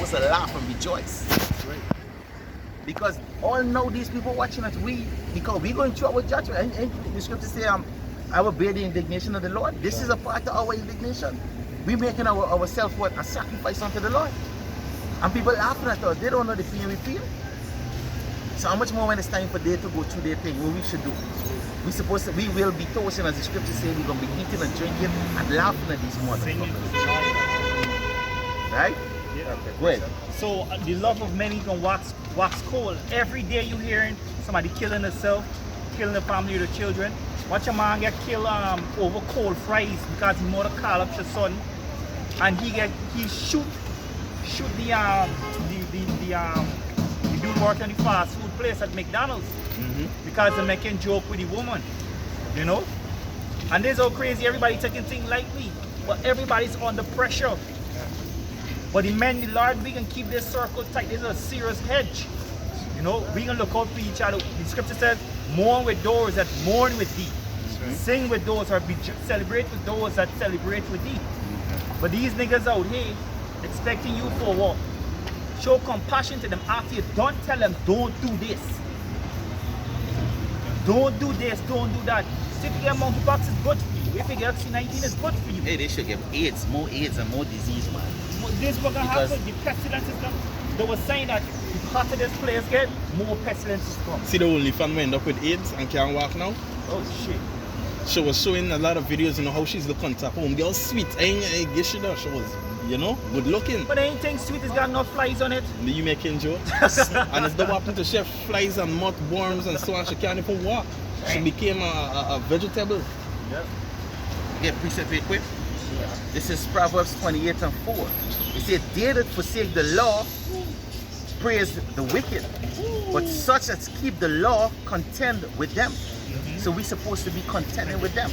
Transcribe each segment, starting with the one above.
supposed to laugh and rejoice. That's right. Because all now these people watching us, because we're going through our judgment. And the scripture say, I will bear the indignation of the Lord. This is a part of our indignation. We're making ourselves what? A sacrifice unto the Lord. And people laughing at us. They don't know the pain we feel. So how much more when it's time for them to go through their thing, what we should do? We will be toasting, as the scripture says, we're going to be eating and drinking and laughing at these motherfuckers. Right? Yeah. Okay, go ahead. So the love of many can wax cold. Every day you hearing somebody killing herself, killing the family or the children. Watch a man get killed over cold fries because he mother call up your son, and he shoot the dude working in the fast food place at McDonald's because they're making joke with the woman, you know. And this is all crazy. Everybody taking things lightly, but everybody's under pressure. But the men, the Lord, we can keep this circle tight. This is a serious hedge. You know, we can look out for each other. The scripture says, mourn with those that mourn with thee. Right. Sing with those or celebrate with those that celebrate with thee. But these niggas out here expecting you for what? Show compassion to them after you don't tell them, don't do this. Don't do this, don't do that. If you get monkeypox, it's good for you. If you get vaccinated, it's good for you. Hey, they should get AIDS, more AIDS and more disease, man. This was gonna happen. The pestilences come. They were saying that the hotter this place get, more pestilences come. See the only fan end up with AIDS and can't walk now? Oh shit. She was showing a lot of videos, you know, how she's looking to home. Girl sweet. I ain't guess she was, you know, good looking. But anything sweet, it's got no flies on it. You making jokes? And it's the happened to chef flies and moth worms and so on. She can't even walk. She became a vegetable. Yep. Get precept real quick. Yeah. This is Proverbs 28 and 4. It says, they that forsake the law praise the wicked, but such as keep the law contend with them. So we're supposed to be contending with them.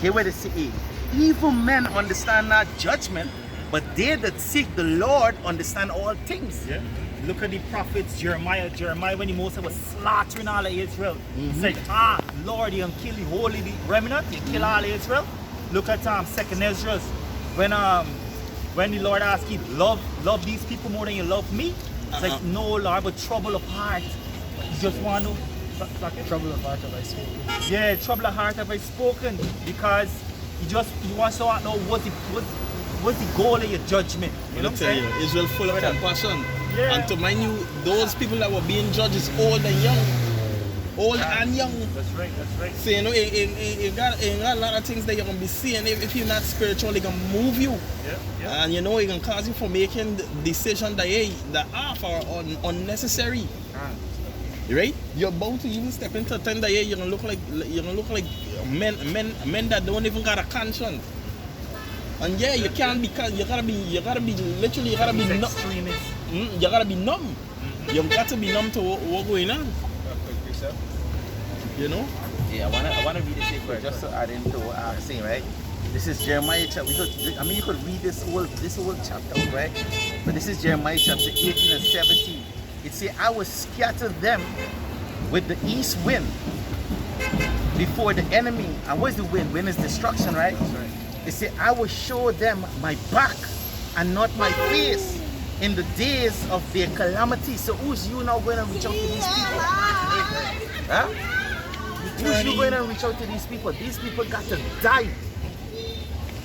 Here where they say, evil men understand not judgment, but they that seek the Lord understand all things. Yeah. Look at the prophets, Jeremiah. Jeremiah, when the Moses was slaughtering all of Israel, said, Lord, you can kill the holy remnant, you kill all of Israel. Look at 2nd Ezra, when the Lord asked you, love these people more than you love me. It's like, no, Lord, but trouble of heart. You just want to... Trouble of heart have I spoken. Yeah, trouble of heart have I spoken. Because you want to know what's the goal of your judgment. You know what I'm saying? Israel full of compassion. Yeah. And to mind you, those people that were being judged is old and young. Old and young. That's right, that's right. So you know, you got a lot of things that you're going to be seeing. If you're not spiritual, it can move you. Yeah. And you know, it can cause you for making decisions that are unnecessary. Right? You're about to even step into a time that you're gonna look like men that don't even got a conscience. And yeah, you can't be, you gotta be literally, you gotta be numb. You gotta be numb. You've got to be numb to what's going on. You know? Yeah, I wanna read this here just to add into what I'm saying, right? This is Jeremiah chapter. You could read this whole chapter, right? But this is Jeremiah chapter 18 and 17. It says, I will scatter them with the east wind before the enemy. And what's the wind? Wind is destruction, right? That's right. It says, I will show them my back and not my face in the days of their calamity. So who's you now going to reach out to these people? Huh? Who's you going to reach out to these people? These people got to die.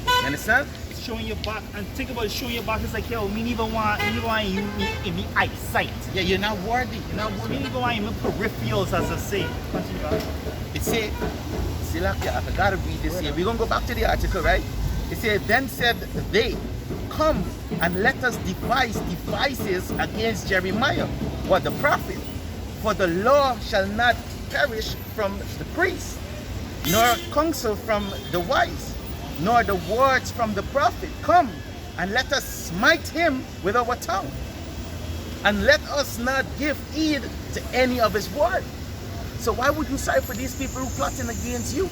You understand? Showing your back, and think about showing your back. It's like, yo, me even want you in the eyesight. Yeah, you're not worthy. You're not worthy. Me even want you in peripherals, as I say. Continue back. It says, see, like, I gotta read this here. We're gonna go back to the article, right? It says, then said they, come and let us devise devices against Jeremiah, what the prophet, for the law shall not perish from the priest, nor counsel from the wise, nor the words from the prophet. Come and let us smite him with our tongue, and let us not give heed to any of his word. So why would you side for these people who plotting against you?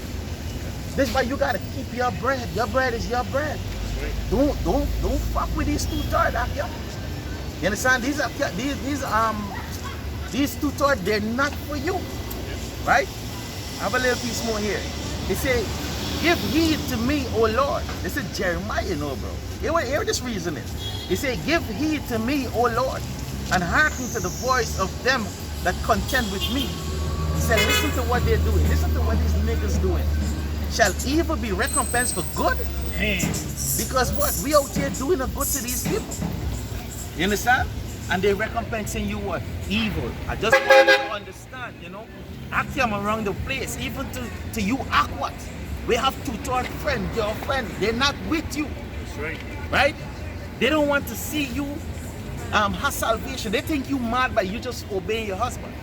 This is why you gotta keep your bread. Your bread is your bread. Don't fuck with these two-thirds out here. You understand? These two-thirds, they're not for you. Right? I have a little piece more here. It says, give heed to me, O Lord. This is Jeremiah, you know, bro. Here this reason is. He said, give heed to me, O Lord, and hearken to the voice of them that contend with me. He said, listen to what they're doing. Listen to what these niggas doing. Shall evil be recompensed for good? Because what? We out here doing a good to these people. You understand? And they're recompensing you what? Evil. I just want you to understand, you know. Act them around the place. Even to you act what? We have two-third friend, your friend. They're not with you. That's right. Right? They don't want to see you have salvation. They think you mad by you just obeying your husband,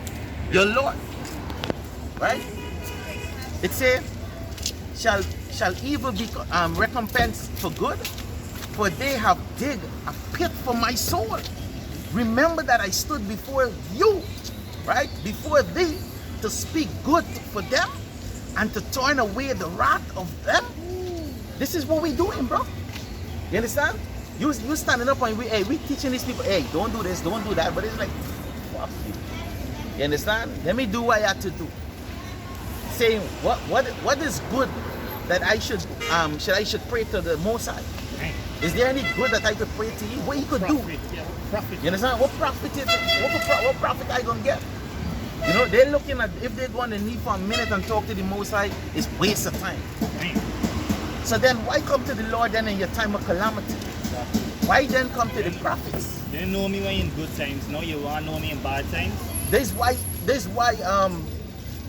your Lord. Right? It says, shall evil be recompensed for good? For they have digged a pit for my soul. Remember that I stood before you, right? Before thee, to speak good for them and to turn away the wrath of them. This is what we're doing, bro. You understand? You standing up and we teaching these people, hey, don't do this, don't do that. But it's like, fuck you. You understand? Let me do what I have to do. Saying what is good that I should pray to the Most High? Is there any good that I could pray to you? What you could do? You understand? What profit is it? What profit I gonna get? You know, they're looking at if they're going to kneel for a minute and talk to the Most High, it's waste of time. So then why come to the Lord then in your time of calamity? Why then come to the prophets? You didn't know me when in good times. Now you want to know me in bad times. This is why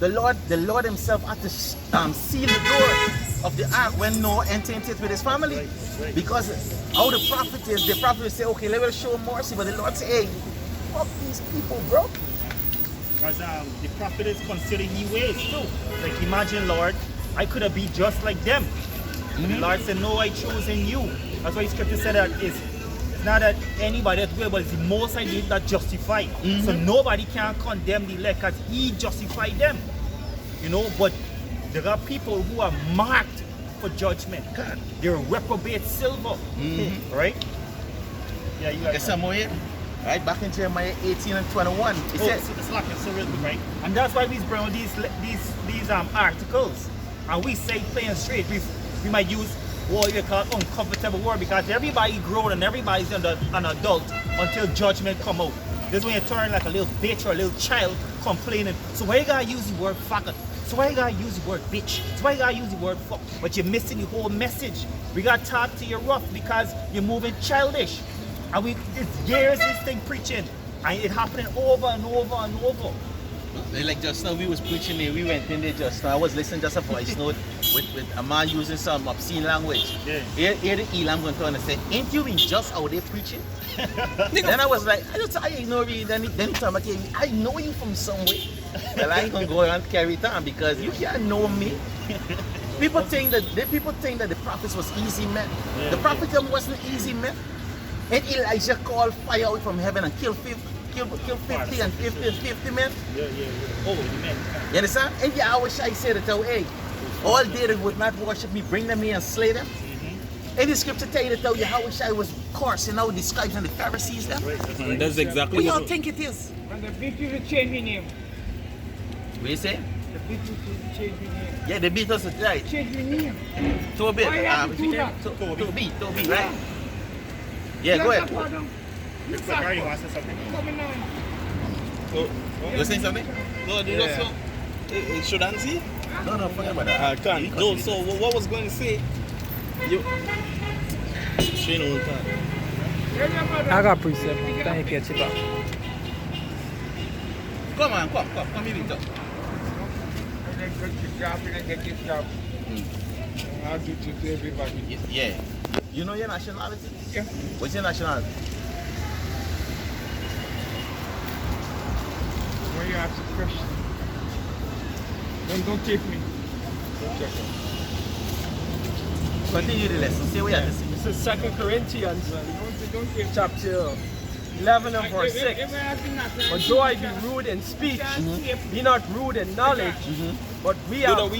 the Lord himself had to seal the door of the ark when Noah entered into it with his family. Right. Because how the prophet is, the prophet will say, okay, let me show mercy. But the Lord say, hey, fuck these people, bro. Because the prophet is considered he ways too. Like imagine, Lord, I could have been just like them. But the Lord said, no, I chosen you. That's why the scripture said that it's not that anybody that will, but it's the Most High that justify. So nobody can condemn the elect because he justified them. You know, but there are people who are marked for judgment. God, they're reprobate silver. Right? Yeah, you got some more here. Right, back in Jeremiah 18 and 21. It says, it's like it's so real quick, right? And that's why we bring these articles. And we say plain and straight. We might use what you call uncomfortable word because everybody grown and everybody's an adult until judgment come out. This is when you turn like a little bitch or a little child complaining. So why you gotta use the word faggot? So why you gotta use the word bitch? So why you gotta use the word fuck? But you're missing the whole message. We gotta talk to you rough because you're moving childish. And it's years this thing preaching. And it happening over and over and over. Like just now we was preaching there, we went in there just now. I was listening just a voice note with a man using some obscene language. Yeah. Here the Elam going to and say, ain't you been just out there preaching? Then I was like, I ignore you. Then he told me, I know you from somewhere. Well, I ain't gonna go around carry it on because you can't know me. People think that the prophets was easy men. Yeah, the prophet wasn't easy men. And Elijah called fire out from heaven and killed 50 and 50 men. Yeah. Oh, the men. You understand? And Yahweh Shai said it, hey, all they that would not worship me, bring them here and slay them. And the scripture tell you that Yahweh Shai was cursing out the scribes and the Pharisees them. And that's exactly What y'all think it is? And the people will change your name. What you say? The people will change your name. Yeah, they beat us right. Change your name. Toby, Why you have to do that? Toby, right? Yeah, go ahead. You Sorry, you want to say something? coming on. You saying something? No, they just so it shouldn't see. No, forget about that. I can't. No, so what was going to say? You. She know can't. I got precept. Thank you, Chiba. Come on, come here, Victor. I'll do it to everybody. Yeah. You know your nationality? Yeah. What's your nationality? When you ask a question, don't take me. Don't check it. Continue the lesson. Say what you have to say. This is 2 Corinthians Don't take me. chapter 11 and verse 6. But though I be rude in speech, be not rude in knowledge, but we have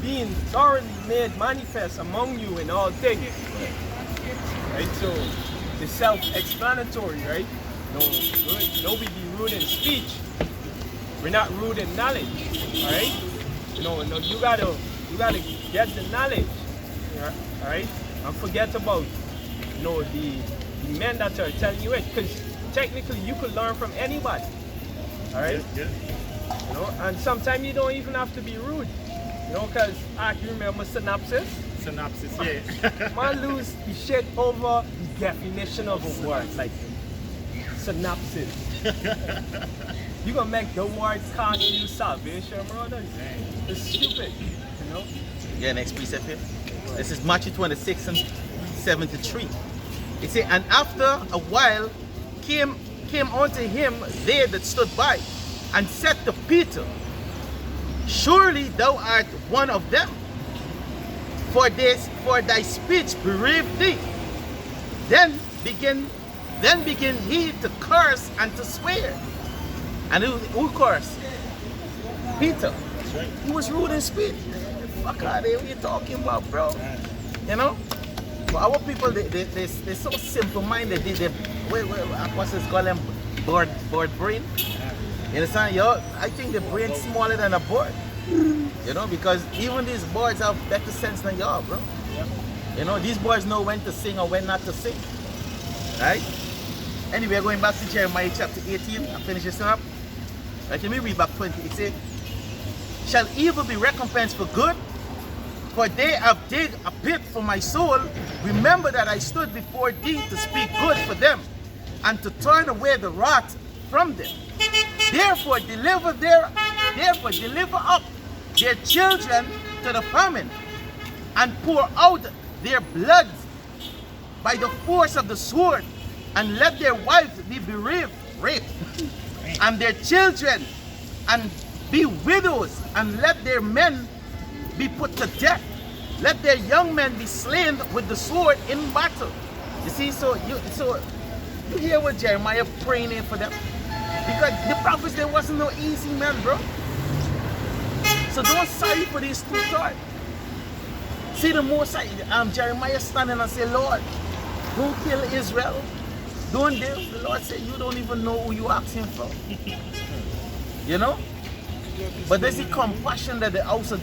been thoroughly made manifest among you in all things. Right? So it's self-explanatory, right? No, we be rude in speech. We're not rude in knowledge. Alright? No, you gotta get the knowledge. Alright? And forget about the the men that are telling you it, because technically you could learn from anybody. All right. Yeah. You know, and sometimes you don't even have to be rude. You know, because I can remember synopsis. Synopsis, yeah. Man lose the shit over the definition of a word, like synopsis. You gonna make the word cost you salvation, brother? It's stupid, you know? Yeah, next precept here. This is Matthew 26 and 73. It says, and after a while came unto him they that stood by, and said to Peter, surely thou art one of them, for thy speech bereaved thee. Then begin he to curse and to swear. And who cursed? Peter. That's right. He was rude in speech. Fuck out of here, what you talking about, bro? You know? But our people, they're so simple-minded. What's this call them? Board brain? You understand? Yo, I think the brain's smaller than a board. You know, because even these boards have better sense than y'all, bro. You know, these boys know when to sing or when not to sing. Right? Anyway, going back to Jeremiah chapter 18, I'll finish this up. Right, let me read back 20. It says, shall evil be recompensed for good? For they have digged a pit for my soul. Remember that I stood before thee to speak good for them, and to turn away the wrath from them. Therefore deliver up their children to the famine, and pour out their blood by the force of the sword, and let their wives be raped, and their children and be widows, and let their men be put to death. Let their young men be slain with the sword in battle. You see, so you hear what Jeremiah praying in for them? Because the prophets, there wasn't no easy man, bro. So don't sorry for these two thoughts. See the most Jeremiah standing and say, Lord, don't kill Israel. Don't do. The Lord said, you don't even know who you asking for. You know? But there's the compassion that the house of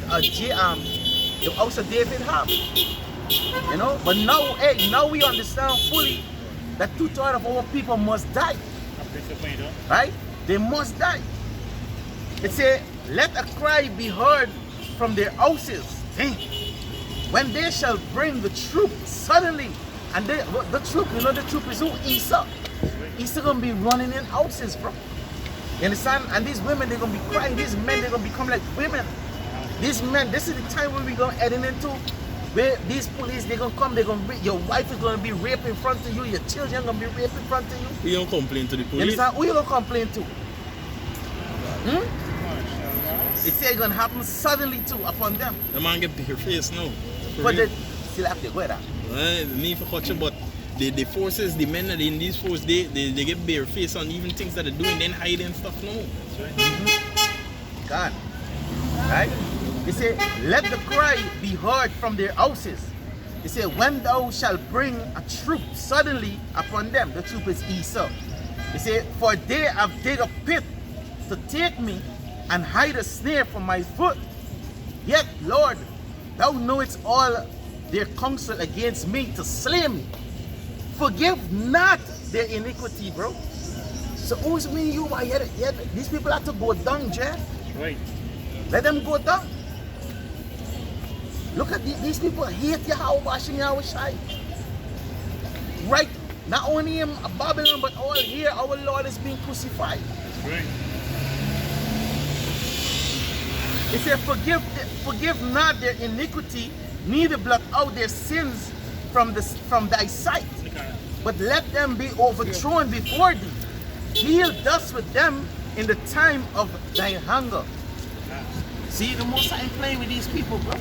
David have. You know? But now, hey, now we understand fully that 2/3 of our people must die. Right? They must die. It says, let a cry be heard from their houses. When they shall bring the troop suddenly. And the troop, you know the troop is who? Esau. Esau gonna be running in houses, bro. You understand? And these women, they're gonna be crying. These men, they're gonna become like women. These men, this is the time when we're gonna heading into where these police, they're gonna come, your wife is gonna be raped in front of you, your children gonna be raped in front of you. You don't complain to the police. You understand? Who you gonna complain to? It says it's gonna happen suddenly too upon them. The man get their face now. But they still have to go there. Me for culture, but the forces, the men that in these forces, they get bare face on even things that they're doing, then hiding stuff now. That's right. God. Right? He said, let the cry be heard from their houses. He said, when thou shalt bring a troop suddenly upon them, the troop is Esau. He said, for they have dig a pit to take me, and hide a snare for my foot. Yet, Lord, thou knowest all their counsel against me to slay me. Forgive not their iniquity, bro. So who's me you? These people have to go down, Jeff. Right. Let them go down. Look at these people hate Yahweh and Yahweh. Right. Not only in Babylon, but all here, our Lord is being crucified. Right. It said, forgive not their iniquity, neither blot out their sins from thy sight, but let them be overthrown before thee. Deal thus with them in the time of thy hunger. See, the most I'm playing with these people, bro.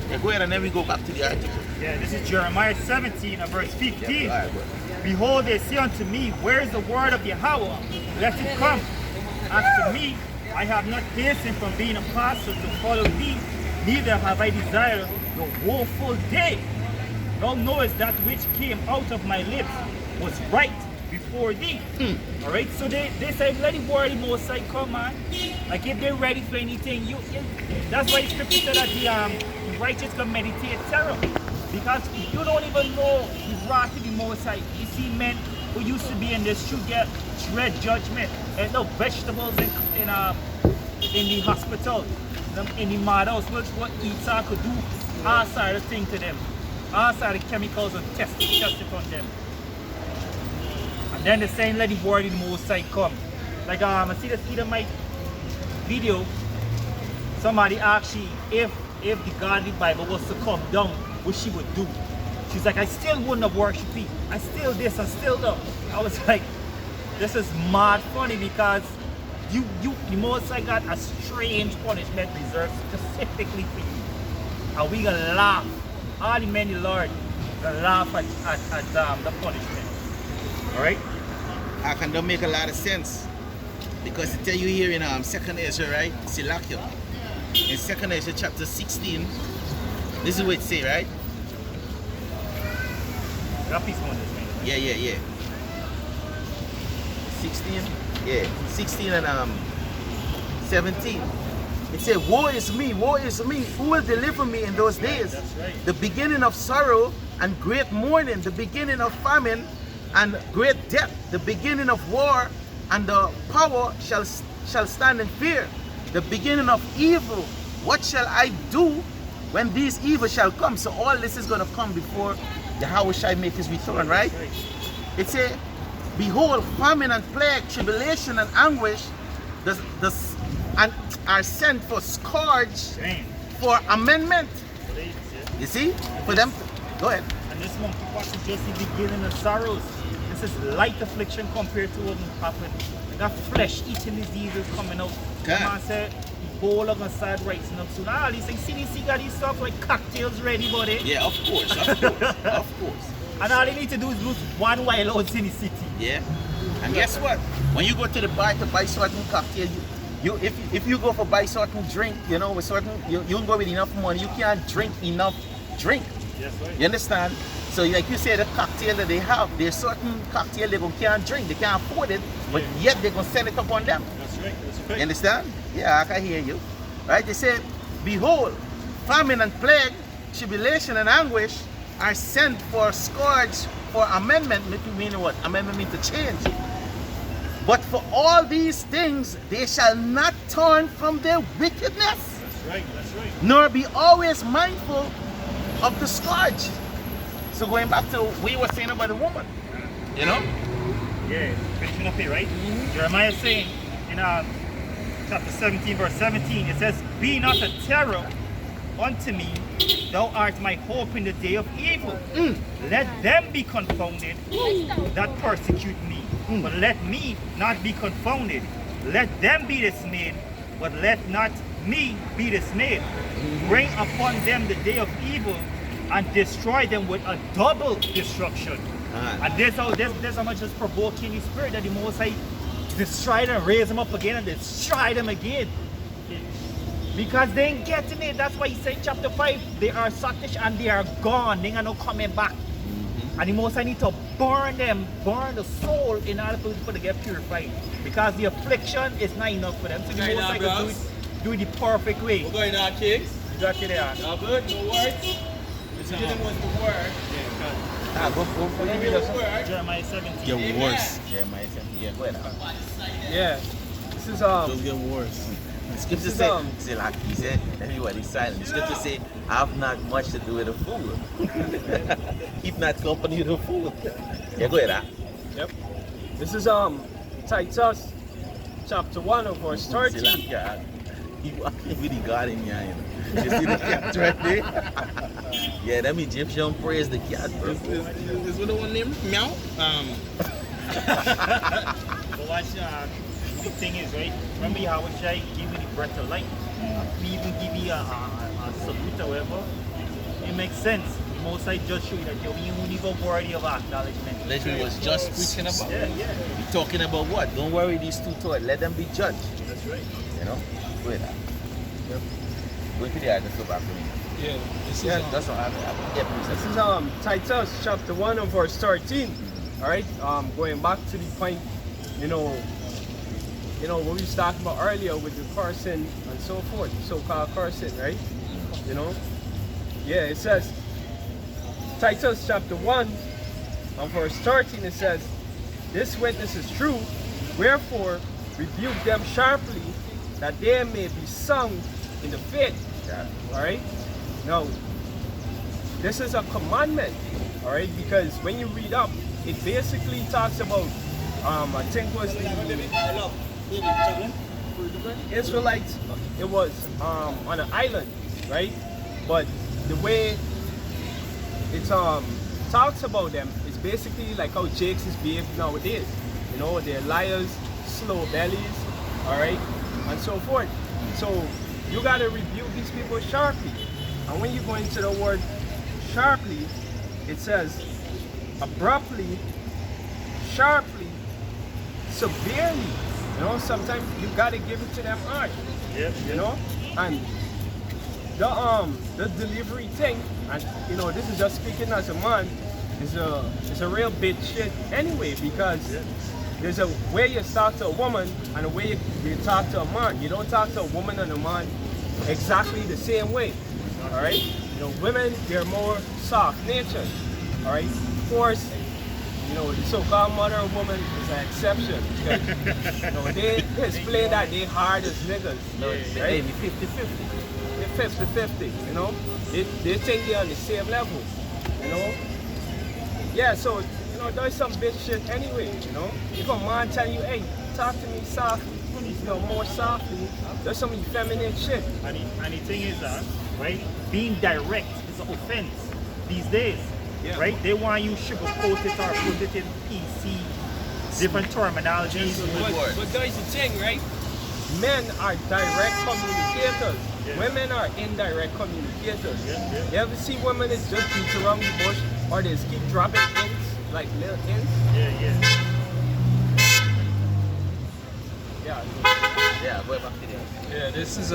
Yeah, go ahead and then we go back to the article. Yeah, this is Jeremiah 17 and verse 15. Yeah, all right, behold, they say unto me, where is the word of Yahweh? Let it come. As for me, I have not hastened from being a pastor to follow thee, neither have I desired the woeful day. Thou knowest that which came out of my lips was right before thee. Alright, so they say, let the word of the Most High come, man. Like if they're ready for anything, that's why scripture said that the righteous can meditate terror. Because you don't even know the wrath of the Most High. You see men who used to be in this should get dread judgment. And no vegetables in the hospital, in the madhouse, what eater could do, all side of thing to them. All side of chemicals and test it on them. And then they're saying let the word of the Most High come. Like I see this Edomite video, somebody asked she if the godly Bible was to come down, what she would do. She's like, I still wouldn't have worshipped it. I still this, I still that. I was like, this is mad funny because the Most High got a strange punishment reserved specifically for you. And we gonna laugh. All the men the Lord gonna laugh at the punishment. Alright? I can don't make a lot of sense. Because it tell you here in 2nd Ezra, right? Silakia. In 2nd Ezra chapter 16, this is what it say, right? Yeah. 16? Yeah, 16 and 17. It said, woe is me, who will deliver me in those days? That's right. The beginning of sorrow and great mourning, the beginning of famine and great death, the beginning of war, and the power shall stand in fear. The beginning of evil, what shall I do when these evil shall come? So all this is going to come before Yahweh shall make his return, right? It says, behold, famine and plague, tribulation and anguish, and are sent for scourge, for amendment. You see? For them, go ahead. And this one is just the beginning of sorrows. This is light affliction compared to what will happen. That flesh eating diseases coming out. Okay. The man said, Ebola gonna start rising up soon. All these things, CDC got these stuff like cocktails ready, buddy. Yeah, of course. Of course. And all they need to do is lose one while out in the city. Yeah. And guess what? When you go to the bar to buy certain cocktail, if you go for buy certain drink, you know, with certain you don't go with enough money, you can't drink enough drink. Yes, right. You understand? So like you say, the cocktail that they have, there's certain cocktail they can't drink, they can't afford it, but yet they're gonna sell it up on them. That's right. That's right. You understand? Yeah, I can hear you. Right? They say, behold, famine and plague, tribulation and anguish are sent for scourge, for amendment. Meaning what? Amendment means to change. But for all these things, they shall not turn from their wickedness. That's right. That's right. Nor be always mindful of the scourge. So going back to what you were saying about the woman, you know? Yeah, finishing up here, right? Jeremiah saying in chapter 17, verse 17, it says, be not a terror unto me, thou art my hope in the day of evil. Let them be confounded that persecute me, but let me not be confounded. Let them be dismayed, but let not me be dismayed. Bring upon them the day of evil, and destroy them with a double destruction. And there's how much is provoking the spirit that the Most High destroy them, raise them up again, and destroy them again. Because they ain't getting it. That's why he said in chapter 5, they are suckish and they are gone. They are not coming back. And the Most High need to burn them, burn the soul in order for them to get purified. Because the affliction is not enough for them. So the Most High can do it the perfect way. We're going on, kids. You got it there. All good? No words? This is the word. Go. Jeremiah 17. Get worse. Jeremiah 17. Yeah, go ahead. Yeah. This is It'll get worse. The scripture say like he said, everybody's silent. The scripture say, have not much to do with a fool. Keep not company with a fool. Yeah, go ahead. Yep. This is Titus chapter 1 of verse 13. He walking with the God in here, you know. You see the cat right there? Yeah, them Egyptian praise the cat, bro. Is what the one named Meow? But watch, the thing is, right? Remember how I give you the breath of life? We even give you a salute or whatever. It makes sense. The Most High just show you that you're even worthy of acknowledgement. Literally was just preaching about. Yeah. We talking about what? Don't worry these two toys. Let them be judged. That's right. You know? Go ahead. Yep. Go to the other stuff after me. Yeah. This That's what I This is Titus chapter 1 of verse 13. Alright? Going back to the point, you know what we was talking about earlier with the cursing and so forth, so-called cursing, right? You know? Yeah, it says, Titus chapter 1, and verse 13, it says, "This witness is true, wherefore rebuke them sharply, that they may be sound in the faith." All right? Now, this is a commandment, all right? Because when you read up, it basically talks about, I think was the Israelites, it was on an island, right? But the way it talks about them is basically like how Jakes is behaved nowadays. You know, they're liars, slow bellies, all right, and so forth. So you got to rebuke these people sharply. And when you go into the word sharply, it says abruptly, sharply, severely. You know, sometimes you got to give it to them hard. Yeah. You know, and the delivery thing, and you know, this is just speaking as a man, is a real big shit anyway, because there's a way you talk to a woman and a way you talk to a man. You don't talk to a woman and a man exactly the same way. All right, you know, women, they're more soft natured. All right, of course, you know, the so-called mother woman is an exception, because you know, they explain that they hard as niggas. Right? 50-50. They're 50-50, you know. They think they're on the same level, you know. Yeah, so, you know, there's some bitch shit anyway, you know. If a man telling you, hey, talk to me softly, you know, more softly, there's some effeminate shit. And the thing is that, right, being direct is an offense these days. Yeah. Right? They want you sugarcoat it or put it in PC, different terminologies. But there's the thing, right? Men are direct communicators. Yeah. Women are indirect communicators. Yeah. You ever see women that just beat around the bush, or they just keep dropping hints, like little hints? Yeah. Yeah. Yeah, go back to there. Yeah, this is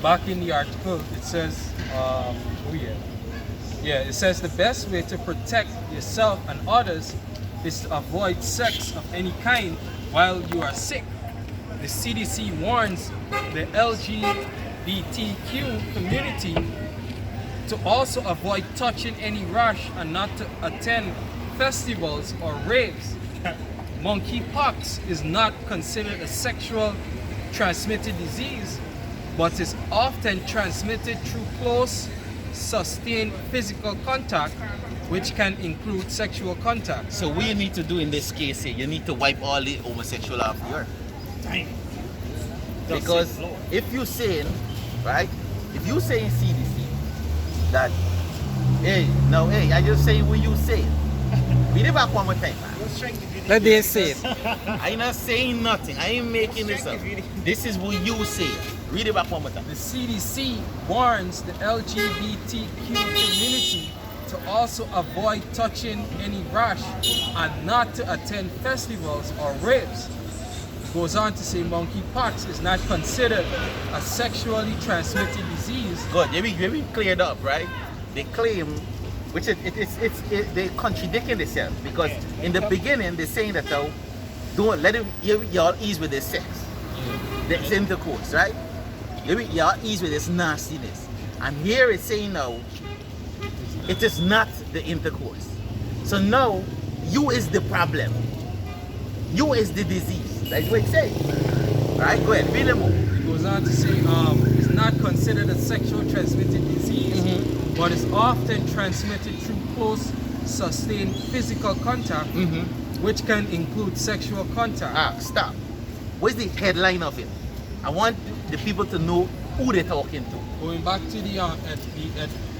back in the article. It says, it says the best way to protect yourself and others is to avoid sex of any kind while you are sick. The CDC warns the LGBTQ community to also avoid touching any rash and not to attend festivals or raves. Monkeypox is not considered a sexual transmitted disease, but is often transmitted through close, sustained physical contact, which can include sexual contact. So what you need to do in this case here, you need to wipe all the homosexual off the earth. Dang. Because if you saying, right, if you saying CDC that, hey, I just say what you say. Read it back one more time, man. Let them say it. I ain't not saying nothing. I ain't making this up. This is what you say. Read it back one more time. The CDC warns the LGBTQ community to also avoid touching any rash and not to attend festivals or raves. It goes on to say monkeypox is not considered a sexually transmitted disease. Good, we cleared up, right? They claim, which they're contradicting themselves, because in the beginning they're saying that don't let y'all ease with this sex, this intercourse, right? Y'all ease with this nastiness, and here it's saying now it is not the intercourse. So now you is the problem, you is the disease. That's what it says. Right, go ahead, read them more. It goes on to say it's not considered a sexual transmitted disease, but is often transmitted through close, sustained physical contact, which can include sexual contact. Stop. What's the headline of it? I want the people to know who they're talking to. Going back to the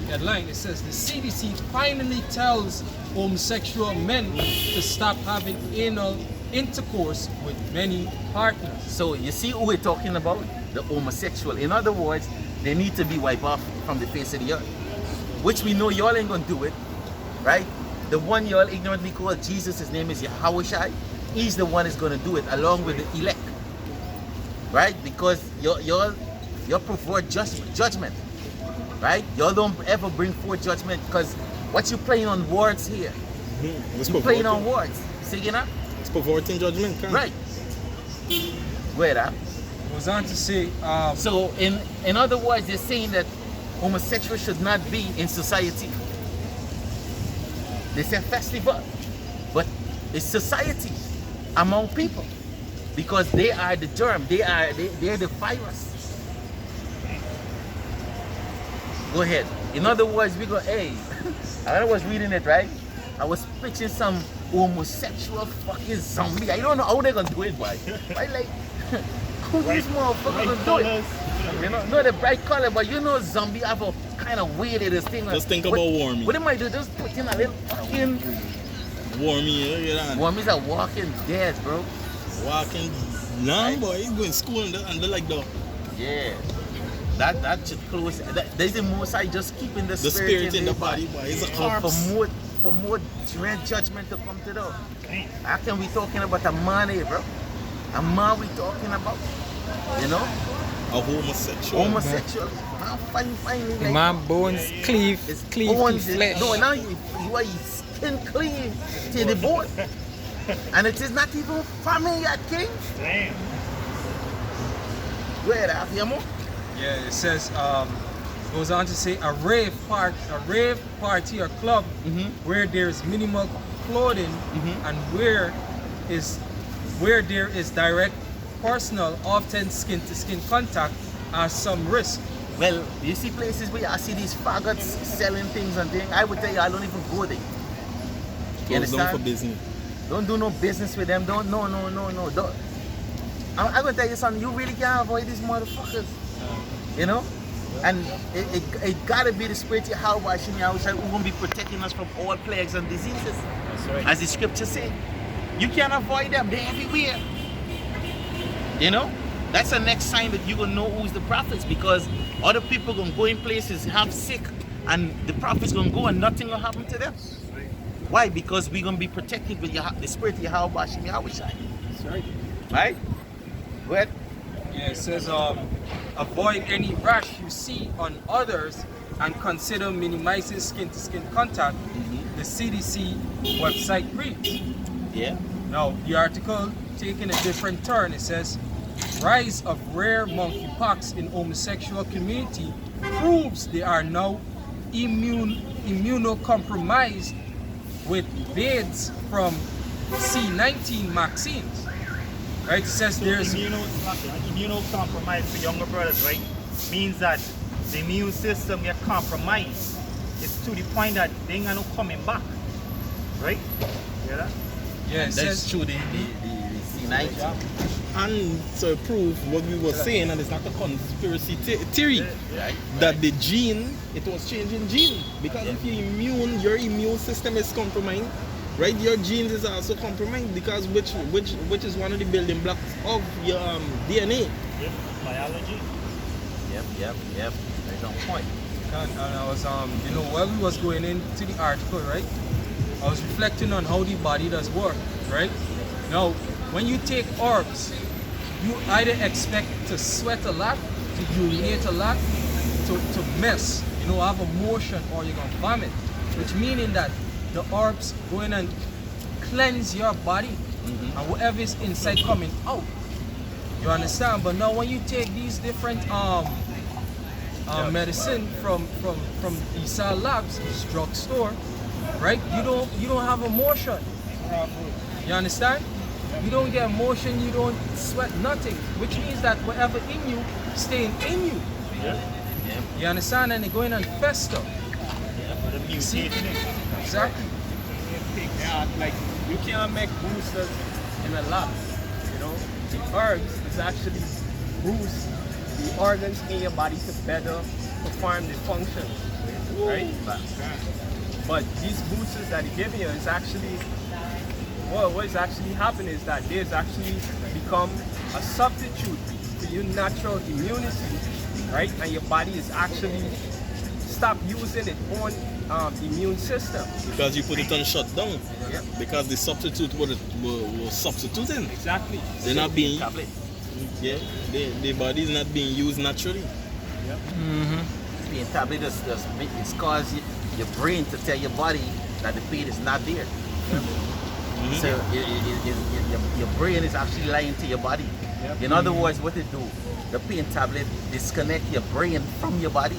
headline, it says the CDC finally tells homosexual men to stop having anal intercourse with many partners. So you see who we're talking about? The homosexual. In other words, they need to be wiped off from the face of the earth. Which we know y'all ain't gonna do it, right? The one y'all ignorantly call Jesus, his name is Yahushai. He's the one that's gonna do it along with the elect, right? Because y'all prefer judgment, right? Y'all don't ever bring forth judgment, because what you playing on words here? You playing on words. See, you know? It's perverting judgment, can Right. Where that? Goes on to say, so in other words, they're saying that homosexuals should not be in society. They say festival, but it's society among people because they are the germ. They are the virus. Go ahead. In other words, we go, hey, I was reading it, right? I was picturing some homosexual fucking zombie. I don't know how they're gonna do it, boy. Right? Like, who these motherfuckers gonna do it? You know, not the bright color, but you know, zombie have a kind of weird this thing. Just think about Wormy. What they might do? Just put in a little fucking Wormy, look at that. Wormies are walking dead, bro. Walking long, boy. He's going to school and they're like the. Yeah. That should close. There's the most I just keeping the spirit in the body, boy. It's a corpse. For more dread judgment to come to them. How can we talking about a man here, bro? A man we talking about, you know? A homosexual. Homosexual. Man, fine. Like, man bones cleave bones, to flesh. No, now you are skin clean to the bone. And it is not even famine yet, king. Damn. Where are you more? Yeah, it says goes on to say a rave party or club where there's minimal clothing and where there is direct personal, often skin to skin contact has some risk. Well, you see places where I see these faggots selling things and things. I would tell you I don't even go there. You understand? For business. Don't do no business with them. Don't. Don't. I'm gonna tell you something. You really can't avoid these motherfuckers. You know? And it gotta be the spirit of how washing who won't be protecting us from all plagues and diseases. That's right. As the scripture say. You can't avoid them. They're everywhere. You know? That's the next sign that you're gonna know who's the prophets, because other people gonna go in places, have sick, and the prophets gonna go and nothing will happen to them. Why? Because we're gonna be protected with the spirit of Yahweh Hashem Yahweh. That's right. Right? Go ahead. Yeah, it says avoid any rash you see on others and consider minimizing skin-to-skin contact. The CDC website reads. Yeah. Now, the article taking a different turn. It says, rise of rare monkeypox in homosexual community proves they are now immunocompromised with VIDs from C19 vaccines. Right? It says there's immunocompromised for younger brothers, right? Means that the immune system get compromised. It's to the point that they ain't no coming back. Right? Hear that? yeah, it That's says true, the C19. And to prove what we were saying, and it's not a conspiracy theory, Right. that the gene, it was changing gene. Because if you're immune, your immune system is compromised, right? Your genes is also compromised, because which is one of the building blocks of your DNA. Yep. Biology. Yep. That's on point. and I was you know, while we was going into the article, right, I was reflecting on how the body does work, right? Now, when you take herbs, you either expect to sweat a lot, to urinate a lot, to mess, you know, have a motion, or you're gonna vomit, which meaning that the herbs go in and cleanse your body and whatever is inside coming out. You understand? But now when you take these different medicine from ESA Labs, this drugstore, right? You don't have emotion. You understand? You don't get emotion, you don't sweat nothing, which means that whatever in you staying in you. You understand? And they go in and fester. See? Exactly. Yeah, like you can't make boosters in a lab. You know, the herbs is actually boost the organs in your body to better perform the function, right? But these boosters that they give you is actually, well, what is actually happening is that there's actually become a substitute for your natural immunity, right? And your body is actually stop using its own immune system. Because you put it on shutdown. Yep. Because the substitute was substituting. Exactly. They're not being, Tablet. yeah, the body is not being used naturally. Being tablet just it's cause your brain to tell your body that the pain is not there. So your brain is actually lying to your body. In other words, what it do, the pain tablet disconnect your brain from your body.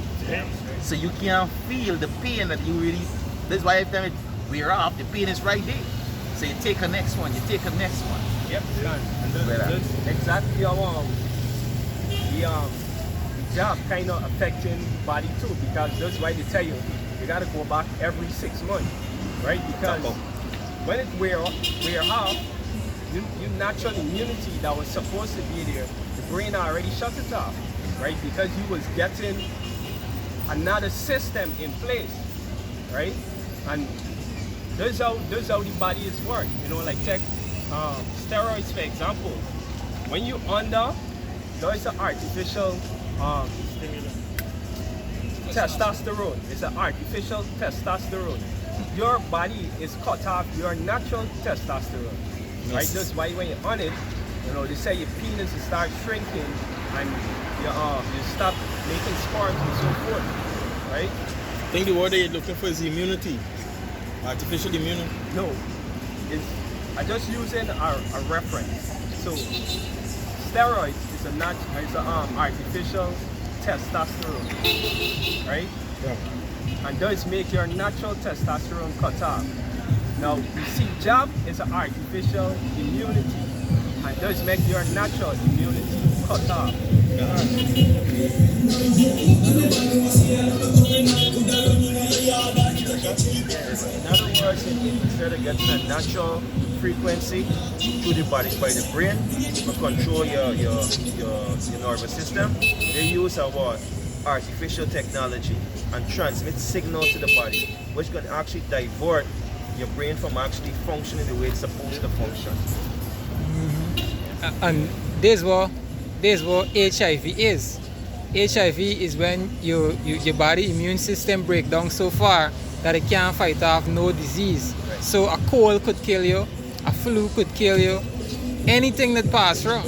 So you can't feel the pain that you really. That's why every time wear off, the pain is right there. So you take a next one, you take a next one. Yep, and Like that. that's exactly how the job kind of affecting the body too, because that's why they tell you gotta go back every 6 months, right? Because when it wear off, your natural immunity that was supposed to be there, the brain already shut it off, right? Because you was getting another system in place, right? And that's how the body is work. You know, like take steroids for example. When you under, there's an artificial testosterone. It's an artificial testosterone. Your body is cut off your natural testosterone. Yes. Right? That's why when you're on it, you know, they say your penis will start shrinking and you stop making sperms and so forth. Right? I think the word that you're looking for is immunity. Artificial immunity. No. I'm just using a reference. So steroids is an artificial testosterone. Right? Yeah. And does make your natural testosterone cut off. Now, you see, jab is an artificial immunity, and does make your natural immunity cut off. In other words, instead of getting a natural frequency to the body by the brain to control your nervous system, they use our artificial technology and transmit signal to the body, which can actually divert your brain from actually functioning the way it's supposed to function. And this what HIV is. HIV is when your body immune system break down so far that it can't fight off no disease. Right. So a cold could kill you, a flu could kill you, anything that pass wrong.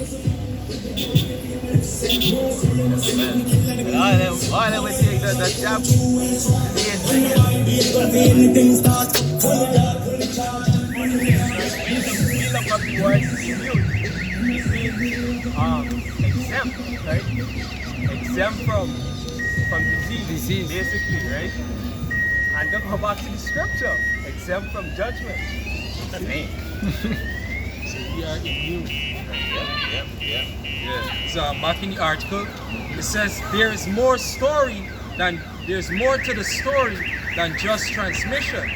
All them will take the jab. We look up the word immune. It means exempt, right? Exempt from disease, basically, right? And then go back to the scripture, exempt from judgment. We are immune. Yeah. So back in the article, it says there's more to the story than just transmission.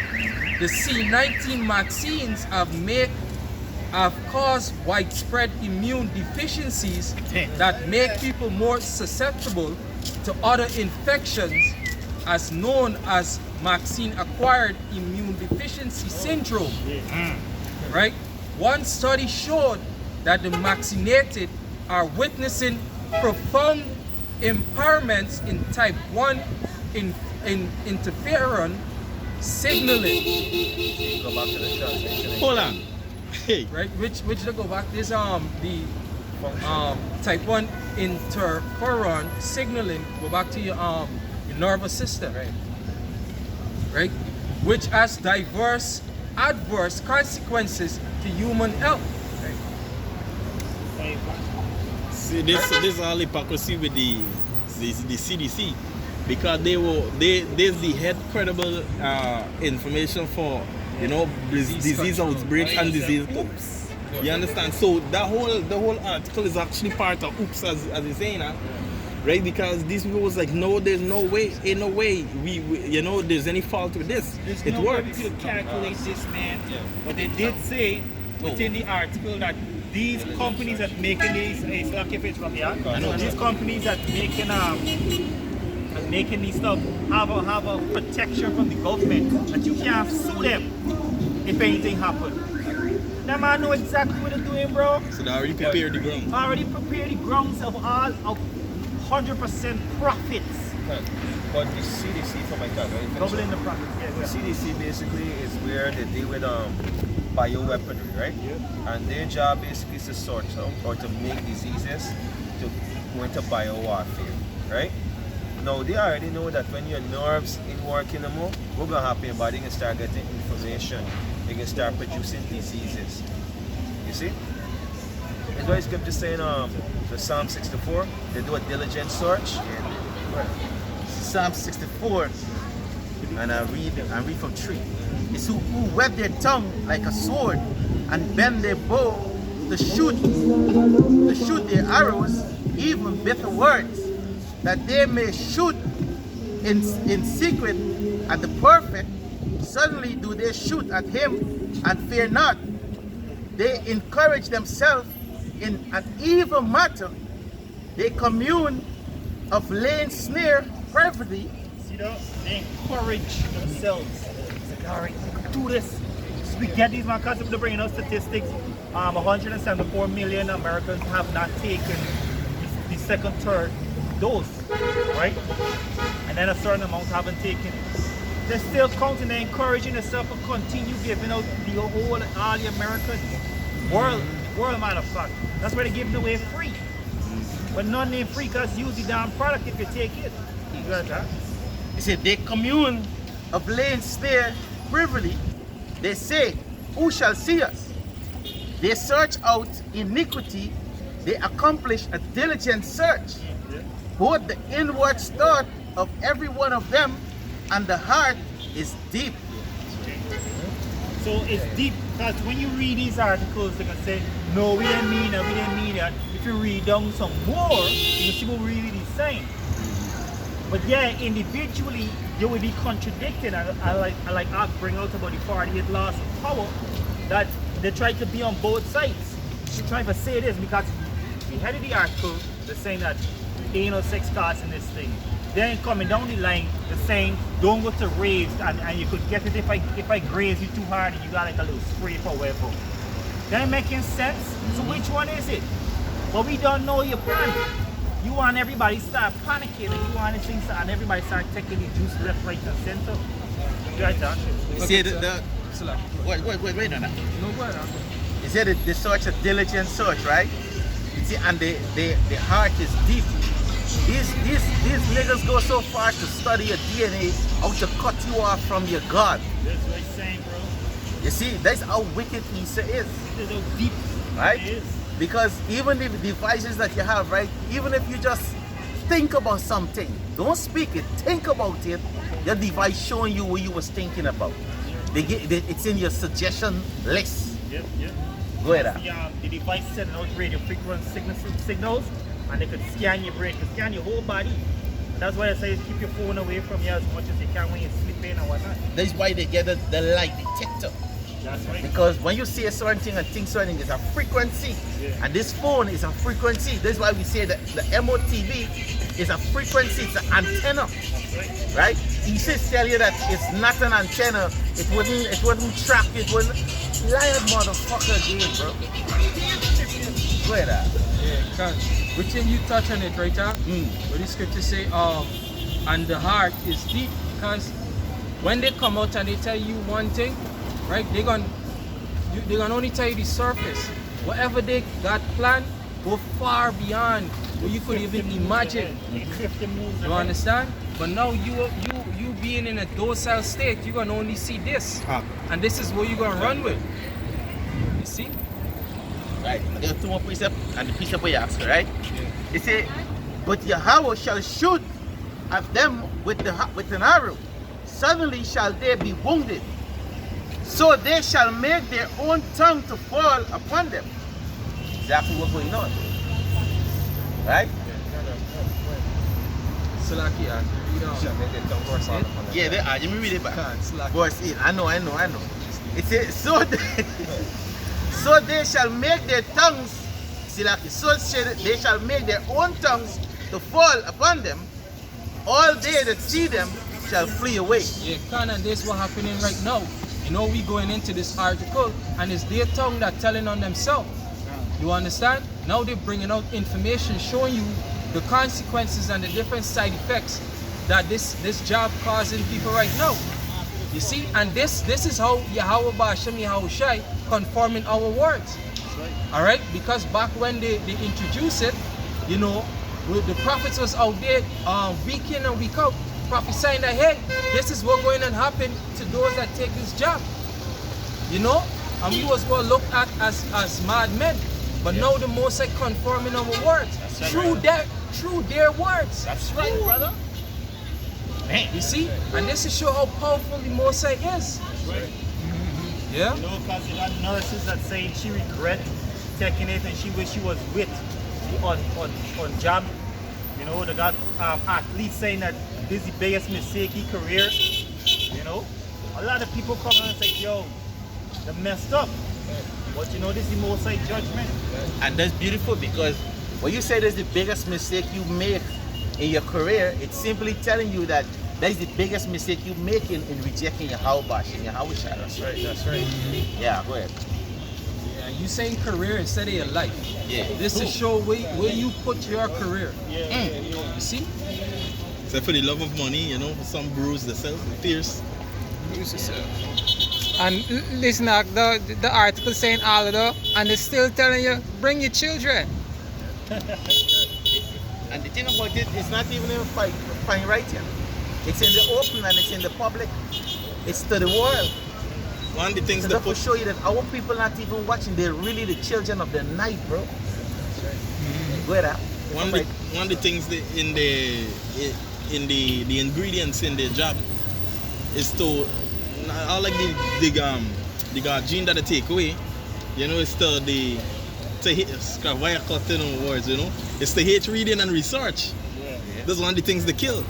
The C19 vaccines have caused widespread immune deficiencies that make people more susceptible to other infections, as known as vaccine-acquired immune deficiency syndrome. Right? One study showed that the vaccinated are witnessing profound impairments in type 1 interferon signaling. Go back to the transmission. Hold on. Hey. Right? Which they go back, there's the type 1 interferon signaling, go back to your nervous system. Right? Which has diverse adverse consequences to human health. See, this is all hypocrisy with the CDC, because there's the head credible information for disease outbreaks and disease oops. You understand? So the whole article is actually part of oops, as you're saying, right? Because these people was like, no, there's no way, ain't no way we there's any fault with this. There's It no works. way to calculate this, man. But they did say within the article that these companies that making these, it's like if it's from here. These companies that making these stuff have a protection from the government that you can't sue them if anything happens. That man know exactly what they're doing, bro. So they already prepared the ground. Already prepared the grounds of all of 100% profits. But the CDC, for my time, right? Doubling the profits. The CDC basically is where they deal with bioweaponry, right? Yeah. And their job basically is to sort out or to make diseases to go into biowarfare, right? Now they already know that when your nerves ain't working no more, what's gonna happen? Your body can start getting inflammation. You can start producing diseases. You see? That's why scripture saying the Psalm 64, they do a diligent search. Psalm 64, and I read from 3. is who whet their tongue like a sword and bend their bow to shoot their arrows, even bitter words, that they may shoot in secret at the perfect. Suddenly do they shoot at him and fear not. They encourage themselves in an evil matter. They commune of laying snare privately. See that? They encourage themselves. It's like, all right, we can do this. So we get these, man, because they're bringing us statistics. 174 million Americans have not taken the second, third dose, right? And then a certain amount haven't taken it. They're still counting, they're encouraging themselves to continue giving out the whole, all the American world, matter of fact. That's why they're giving away free. But none ain't free because use the damn product if you take it. You got that? He said, they commune of laying snare privily. They say, who shall see us? They search out iniquity. They accomplish a diligent search. Both the inward thought of every one of them and the heart is deep. So it's deep because when you read these articles, they can say, no, we didn't mean that, we didn't mean that. If you read down some more, you can see what really is saying. But yeah, individually, you will be contradicted. I like bring out about the 48 laws of power, that they try to be on both sides. They try to say this because we had in the article, they're saying that ain't no sex causing this thing. Then coming down the line, they're saying don't go to raves and you could get it if I graze you too hard and you got like a little spray for whatever. That making sense? So which one is it? But we don't know your plan. You want everybody start panicking and you want this thing and everybody start taking the juice left, right, and center. You got that? You see wait on that. You said they search a diligent search, right? You see, and the heart is deep. These niggas go so far to study your DNA, how to cut you off from your God. That's what I'm saying, bro. You see, that's how wicked Esau is. That's how deep right? it is. Because even the devices that you have, right? Even if you just think about something, don't speak it, think about it, your device showing you what you was thinking about. It's in your suggestion list. Yep. Go ahead. The device sending out radio frequency signals, and they could scan your brain, could scan your whole body. And that's why I say keep your phone away from you as much as you can when you're sleeping and whatnot. That's why they get the light detector. That's right. Because when you say a certain thing and think certain thing, it's a frequency. Yeah. And this phone is a frequency. That's why we say that the MOTV is a frequency, it's an antenna. That's right? ISIS tell you that it's not an antenna, it wouldn't track, it wouldn't. Liar motherfucker again, bro. Go ahead. Yeah, because which thing you touch on it right now? Where the scripture say, and the heart is deep, because when they come out and they tell you one thing, right, they're gonna only tell you the surface. Whatever they got planned go far beyond what you could even imagine. You understand? But now you being in a docile state, you're gonna only see this, and this is what you're gonna run with. You see? Right. There are two more precepts, and the precept we ask, right? It say, but Yahweh shall shoot at them with an arrow. Suddenly shall they be wounded. So they shall make their own tongue to fall upon them. Exactly what's going on. Right? Salakia, you know. Yeah, they are. Let me read it back. Verse 8. I know. It says, so they shall make their tongues, they shall make their own tongues to fall upon them. All they that see them shall flee away. Yeah, and this is what's happening right now. You know, we going into this article, and it's their tongue that telling on themselves. You understand? Now they're bringing out information showing you the consequences and the different side effects that this job causing people right now. You see, and this is how Yahweh Ba'Shem Yahushai conforming our words. All right, because back when they introduced it, you know, the prophets was out there week in and week out prophesying that, hey, this is what's going to happen to those that take this job. You know, and we was well looked at as madmen. But now the Most High conforming our words through their words. That's right, brother. Man. You see, and this is show how powerful the Most High is. right. Yeah? You know, because you got nurses that say she regret taking it and she wish she was with on job. You know, they got athletes saying that this is the biggest mistake in career. You know, a lot of people come and say, yo, they messed up. But you know, this is the Most High judgment. And that's beautiful, because when you say that's the biggest mistake you make in your career, it's simply telling you that that is the biggest mistake you make in rejecting your Hawabash and your Hawashai. That's right, that's right. Yeah, go ahead. Yeah, you saying career instead of your life. Yeah. This is show where you put your career. You see? So for the love of money, you know, some bruise themselves, fierce. And listen, the article saying all of that, and they're still telling you, bring your children. And the thing about it, it's not even in fine writing. It's in the open and it's in the public. It's to the world. One of the things So that that will show you that our people not even watching. They're really the children of the night, bro. Go ahead, one of the things that in the ingredients in the job is to all like the gene that they take away, you know, it's still to hate wire cutting words, you know, it's to hate reading and research. That's one of the things they kill.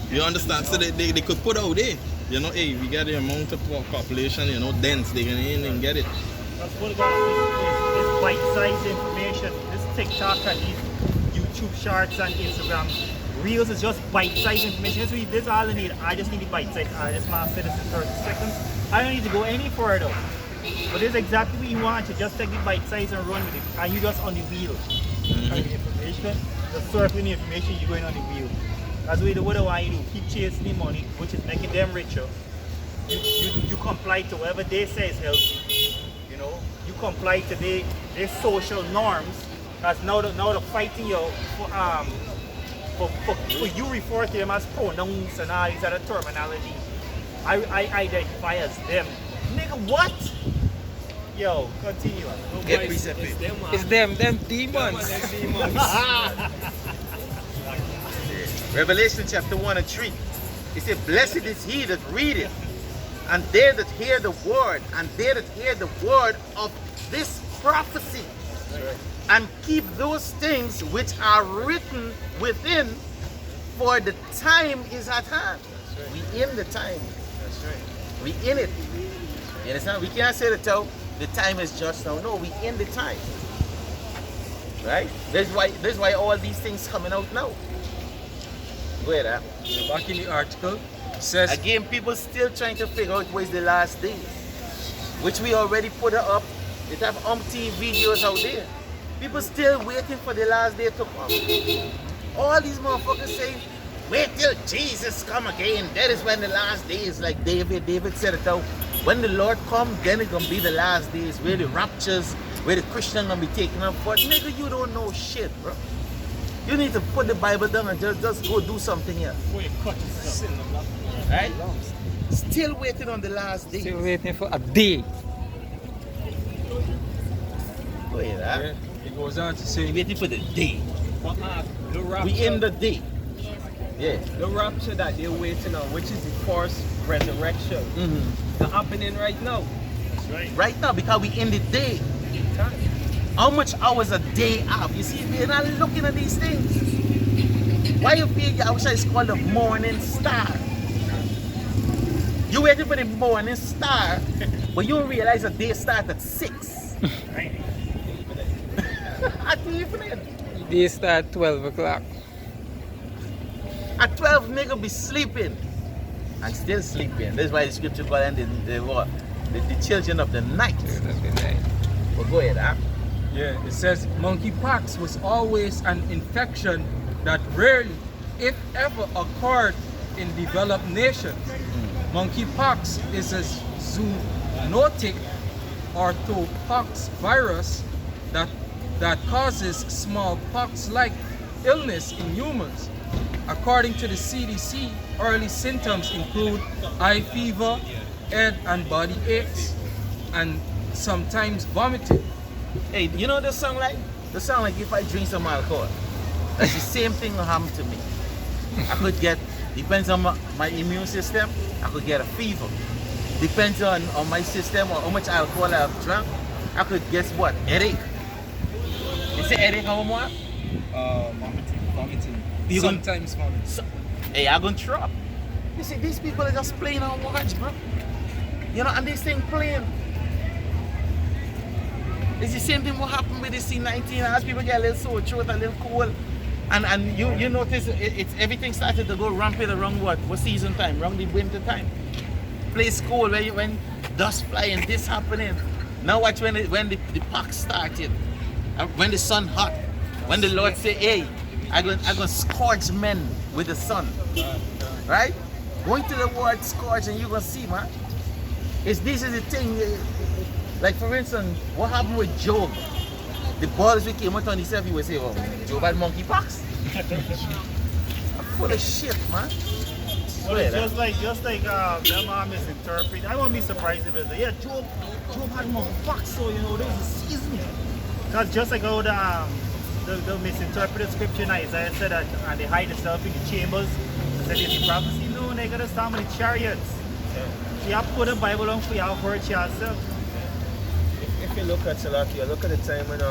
You understand? So they could put out there, you know, hey, we got the amount of population, you know, dense, they can in and get it. That's what it is bite-sized information. This TikTok and these YouTube shorts and Instagram Reels is just bite-sized information. This is all I need. I just need the bite-sized. This man said this in 30 seconds. I don't need to go any further. But this is exactly what you want. You just take the bite-size and run with it. And you just on the wheel. The information, just surfing the information, you're going on the wheel. That's what I want you to do. Keep chasing the money, which is making them richer. You comply to whatever they say is healthy. You know, you comply to their social norms. Because now they're fighting you for you refer to them as pronouns and all these other terminology. I identify as them. Nigga, what? Yo, continue. It's them demons. Revelation chapter 1 and 3. It said, blessed is he that readeth, and they that hear the word, of this prophecy, and keep those things which are written within, for the time is at hand. We in the time. That's right. We in it. You understand? We can't say the time is just now. No, we in the time. Right? That's why all these things coming out now. Go ahead, Back in the article, it says again, people still trying to figure out where's the last days, which we already put up. It have umpteen videos out there. People still waiting for the last day to come. All these motherfuckers saying, wait till Jesus come again. That is when the last days, like David said it out. When the Lord come, then it's gonna be the last days, where the raptures, where the Christian gonna be taken up. But nigga, you don't know shit, bro. You need to put the Bible down and just go do something here. Right? Still waiting on the last day. Still waiting for a day. Go ahead, it goes on to say waiting for the day. The rapture, We in the day. Yeah. the rapture that they're waiting on, which is the first resurrection, is happening right now. Right now, because we in the day. How much hours a day have? You see, they're not looking at these things. Why you feel Yahushua is called the morning star? You waiting for the morning star, but you don't realize the day starts at 6. At the evening. They start 12 o'clock. At 12, nigga be sleeping. And still sleeping. That's why the scripture call them the children of the night. But go ahead, Yeah, it says monkeypox was always an infection that rarely, if ever, occurred in developed nations. Monkeypox is a zoonotic orthopox virus that causes smallpox-like illness in humans. According to the CDC, early symptoms include eye fever, head and body aches, and sometimes vomiting. Hey, you know the song like? The song like if I drink some alcohol. That's the same thing will happen to me. I could get, depends on my immune system, I could get a fever. depends on my system or how much alcohol I have drunk, I could guess what? Headache. You say headache how much? Vomiting. You gon- Sometimes vomiting. Hey, I'm gonna drop. You see, these people are just playing on words, bro. You know, and this thing playing. It's the same thing what happened with the C19 as people get a little sore throat, a little cold. And you notice it's everything started to go rampant around what season time? Around the winter time. Place cold when dust flying, this happening. Now watch when the pack started. When the sun hot. When the Lord say, hey, I'm gonna scourge men with the sun. Right? Going to the word scourge and you're gonna see, man. This is the thing. Like for instance, what happened with Job? The balls we came out on himself, he would say, oh, Job had monkeypox. I'm full of shit, man. Well, it's just like them are misinterpreted. I won't be surprised if it's yeah, Job had monkeypox, so you know, there's a season. Because just like how the misinterpreted scripture in Isaiah said that and they hide themselves in the chambers, said it's a prophecy. No, they gotta stand with the chariots. So you have to put the Bible on for you have heard yourself. If you look at Salakia, look at the time when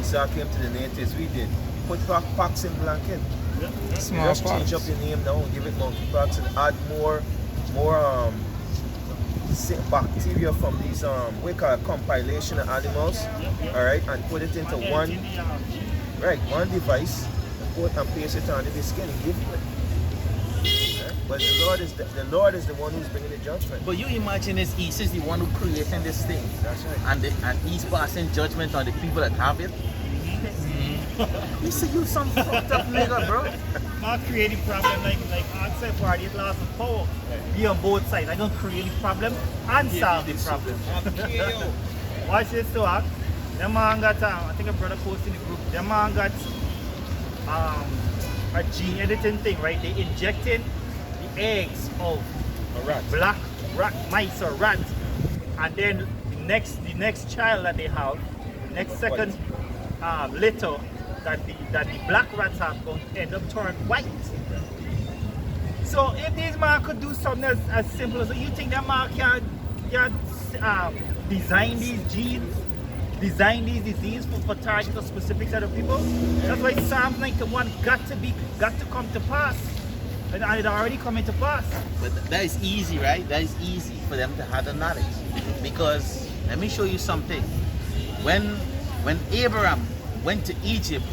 Esau came to the natives, we did put pox in blanket. Just change up your name now, give it monkeypox and add more bacteria from these we call it compilation of animals, alright, and put it into one device and paste it on the skin and give it. But the Lord is the one who's bringing the judgment. But you imagine this, He is the one who created this thing. That's right. And He's passing judgment on the people that have it. You see, you some fucked up nigga, bro. Not creating problem like I said for the loss of power. Be on both sides. I'm gonna create the problem and solve the problem. Watch this too, them man got I think a brother posted in the group, them man got a gene editing thing, right? They injected the eggs of black mice or rats, and then the next child that they have, next second litter that the black rats have going to end up turning white. So if this man could do something as simple as you think that man can design these genes, design these diseases for target a specific set of people? That's why Psalm 91 got to come to pass. And it already come into pass. But that is easy, right? That is easy for them to have the knowledge. Because let me show you something. When Abraham went to Egypt,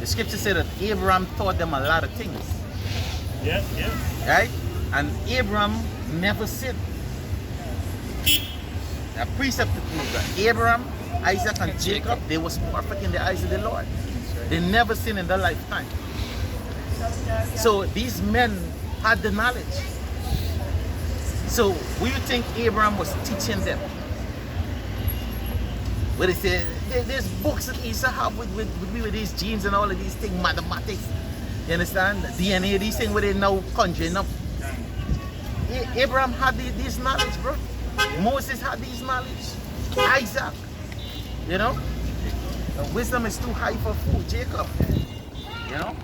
the scripture said that Abraham taught them a lot of things. Yes. Right? And Abraham never sinned. A precept to prove that Abraham, Isaac, and Jacob, they was perfect in the eyes of the Lord. They never sinned in their lifetime. So these men had the knowledge. So what do you think Abraham was teaching them? Where they say, there's books that Esau have with these genes and all of these things, mathematics. You understand? DNA, these things where they now conjuring up. Abraham had this knowledge, bro. Moses had this knowledge. Isaac. You know? The wisdom is too high for food. Jacob. You know?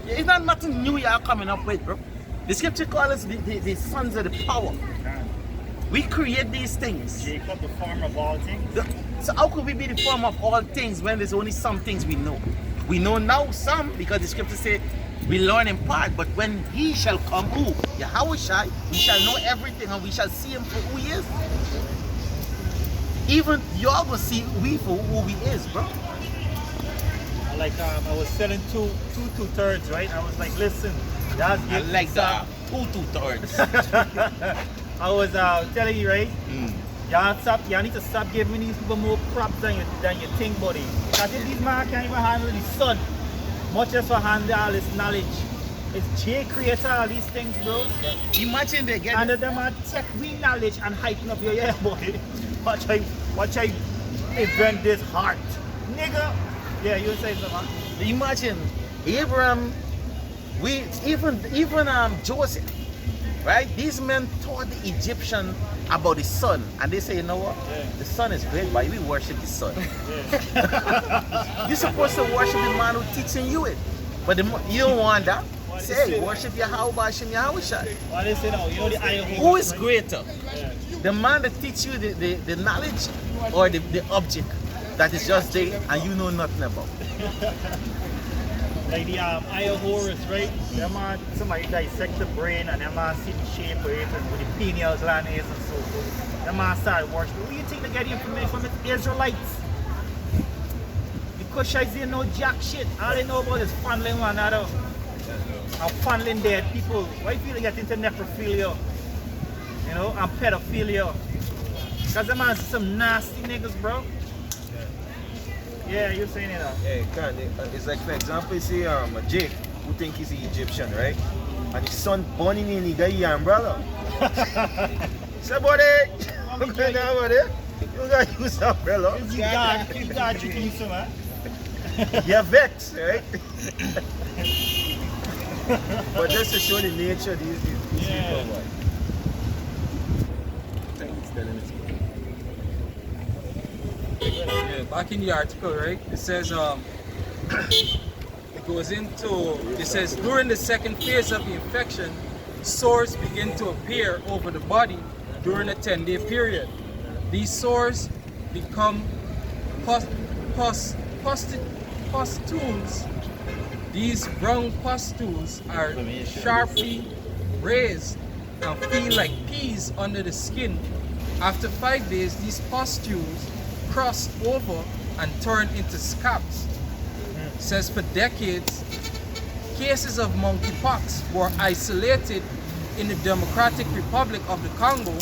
It's not nothing new you're coming up with, bro. The scripture calls us the sons of the power. We create these things. Jacob, the form of all things. So how could we be the form of all things when there's only some things we know? We know now some because the scripture says we learn in part, but when He shall come, who? Yahushua, we shall know everything and we shall see Him for who He is. Even y'all will see we for who He is, bro. Like I was selling two-thirds, right? I was like, listen, that's I like that. Two-thirds. I was telling you, right? Y'all need to stop giving these people more props than you think, buddy. Because if these man can't even handle the sun, much less for handle all this knowledge. It's J creator all these things, bro. Imagine they get and them are tech we knowledge and hyping up your boy. Watch I invent this heart. Nigga. Yeah, you were saying something. Imagine Abraham, even Joseph, right? These men taught the Egyptian about the sun, and they say, you know what? Yeah. The sun is great, but we worship the sun. Yeah. You're supposed to worship the man who's teaching you it, but you don't want that. Say, worship Yahweh, Hashem Yahushua. What is it now? You know the eye of who is greater? Yeah. The man that teach you the knowledge or the object that is just there and you know nothing about. Like the eye Horus, right? Them man, somebody dissect the brain and them man see the shape of it and with the pineal gland is and so forth. Them man started worshiping. Where do you think they get the information from? It's Israelites. The Cushites didn't know jack shit. All they know about is funneling one another and funneling dead people. Why do you get into necrophilia? You know, and pedophilia? Because them man some nasty niggas, bro. Yeah, you're saying it now. Yeah, it's like, for example, you see Jake, who think he's Egyptian, right? And his son born in the guy umbrella. Say, buddy, look at that, buddy. You gotta use umbrella. You got you can use some, huh? You're vexed, right? But just to show the nature of these people, boy. Yeah, back in the article, right? It says it says during the second phase of the infection, sores begin to appear over the body during a 10-day period. These sores become pustules. These brown pustules are sharply raised and feel like peas under the skin. After 5 days, these pustules cross over and turn into scabs. Says for decades, cases of monkeypox were isolated in the Democratic Republic of the Congo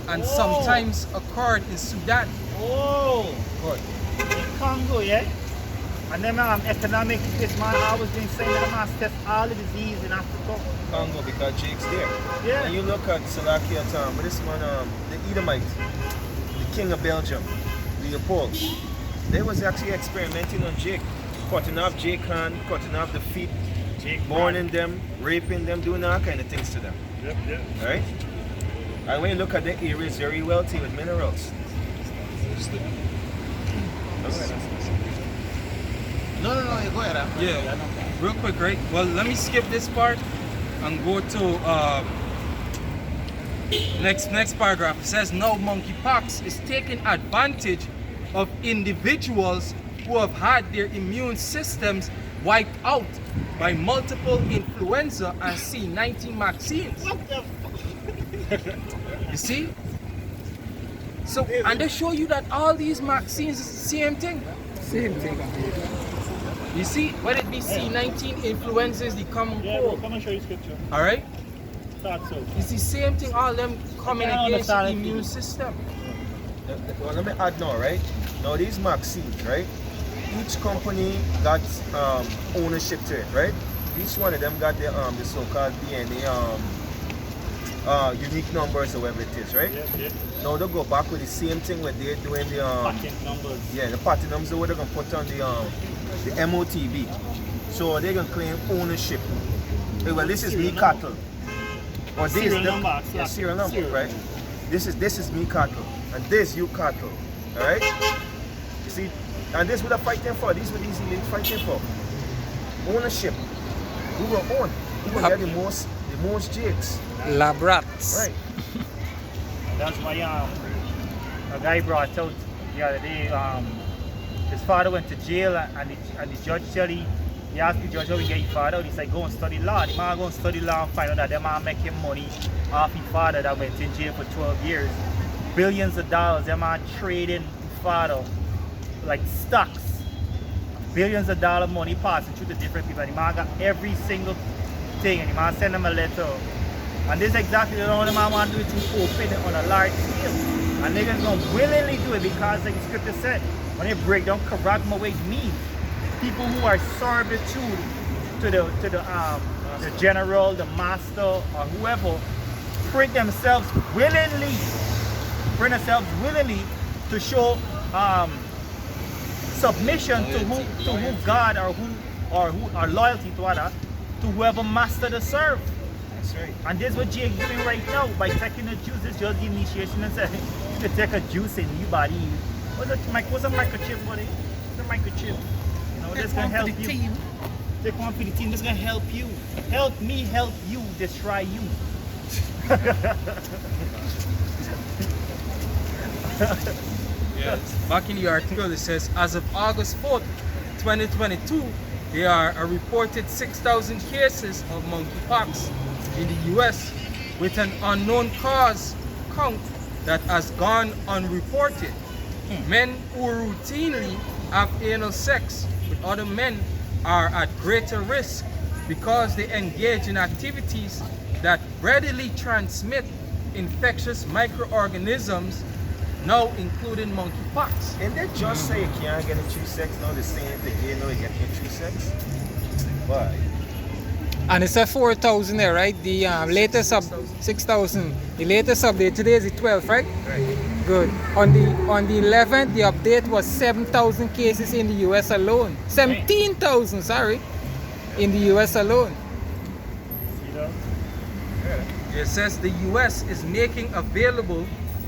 and sometimes occurred in Sudan. Oh, good. In Congo, yeah? And then economic, this man always been saying that man test all the disease in Africa. Congo, because Jake's there. Yeah. And you look at Salakia Tom, but this man, the Edomite, the king of Belgium, Leopold, they was actually experimenting on Jake, cutting off Jake hand, cutting off the feet, burning them, raping them, doing all kind of things to them. Yep. Right? And when you look at the area, it's very wealthy with minerals. No, you go ahead. Yeah, real quick, right? Well, let me skip this part and go to next paragraph. It says, now monkeypox is taking advantage of individuals who have had their immune systems wiped out by multiple influenza and C19 vaccines. What the fuck? You see? So, and they show you that all these vaccines is the same thing. Same thing. You see, whether it be C19 influenzas, the common Yeah, bro, cold. come and show you scripture. Alright? Thought so. It's the same thing, all them coming Yeah, I against the understand it. immune system. Well, let me add now, right? Now these vaccines, right? Each company got ownership to it, right? Each one of them got the so-called DNA unique numbers or whatever it is, right? Yeah. Now they go back with the same thing when they're doing the Patent numbers. yeah, the patent numbers are what they're gonna put on the MOTB. So they're gonna claim ownership. Hey, well, this is me cattle. Or this Serial number, yeah, serial number, serial right? This is me cattle, and this you cattle, all right? You see, and this what they're fighting for. These what these elites fighting for. Ownership. Who will own? Who will get the most jakes? Lab rats. Right. That's why a guy brought out the other day. His father went to jail and the judge said he asked the judge how he get his father out. He said go and study law. The man go and study law and find out that the man making money off his father that went in jail for 12 years. Billions of dollars. The man trading his father like stocks. Billions of dollar money passing through to different people. And the man got every single thing and the man sent him a letter. And this is exactly the only man want to do it to open it on a large scale. And niggas gonna willingly do it because like the scripture said, when they break down karagma weight mean, people who are servitude to the general, the master, or whoever, bring themselves willingly to show submission to who God or who are loyalty to other, to whoever master they serve. That's right. And this is what Jake doing right now by taking the juice. It's just the initiation and saying you can take a juice in your body. What's a microchip, buddy? What's a microchip? You know, this gonna help you. Take one for the team. This gonna help you. Help me help you destroy you. Yes. Back in the article, it says, as of August 4th, 2022, there are a reported 6,000 cases of monkeypox in the US, with an unknown cause count that has gone unreported. Men who routinely have anal sex with other men are at greater risk because they engage in activities that readily transmit infectious microorganisms, now including monkeypox. And they just say you can't get into sex, now they're saying it again, now you get into sex. Why? And it's a 4,000 there, right? The latest up 6,000. The latest update today is the 12th, right? Right. Good. On the 11th, the update was 7,000 cases in the US alone. 17,000, sorry, in the US alone. It says the US is making available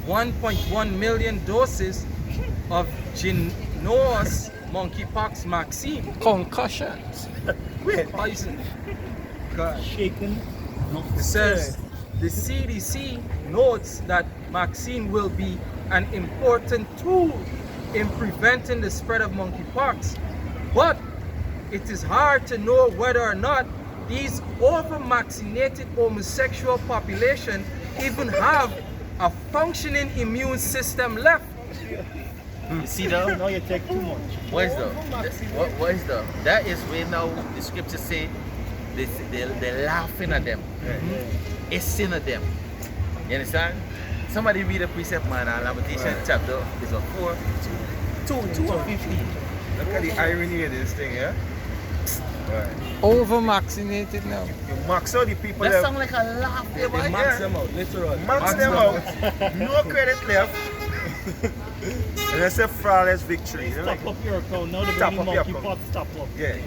1.1 million doses of GMS monkeypox vaccine. Concussions. Poison. God. Shaken. It says the CDC notes that vaccine will be an important tool in preventing the spread of monkeypox, but it is hard to know whether or not these over-vaccinated homosexual population even have a functioning immune system left. You see though? No, you take too much. What is the? What is the? That is where now the scriptures say they're laughing at them. It's sin at them. You understand? Somebody read a precept, man, Lamentation chapter is a 4, 2 or 15. Look at the irony of this thing, yeah? Right. Over-vaccinated now. You max out the people That that sound like a laugh there, They right max there. them out, literally. max them out, no credit left. And I say flawless victory. You know, Stop up your account. Now the Stop burning up your monkeypox stop up. yeah.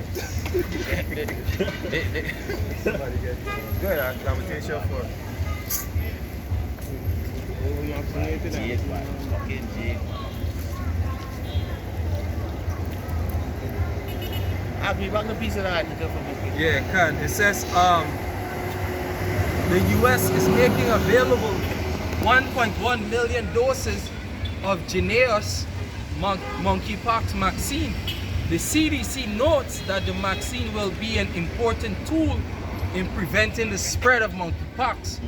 Good, Lamentation 4. Jake, man. Fucking Jake. I'll be back the piece of the article for me. Yeah, it can. It says the US is making available 1.1 million doses of GMS monkeypox vaccine. The CDC notes that the vaccine will be an important tool in preventing the spread of monkeypox,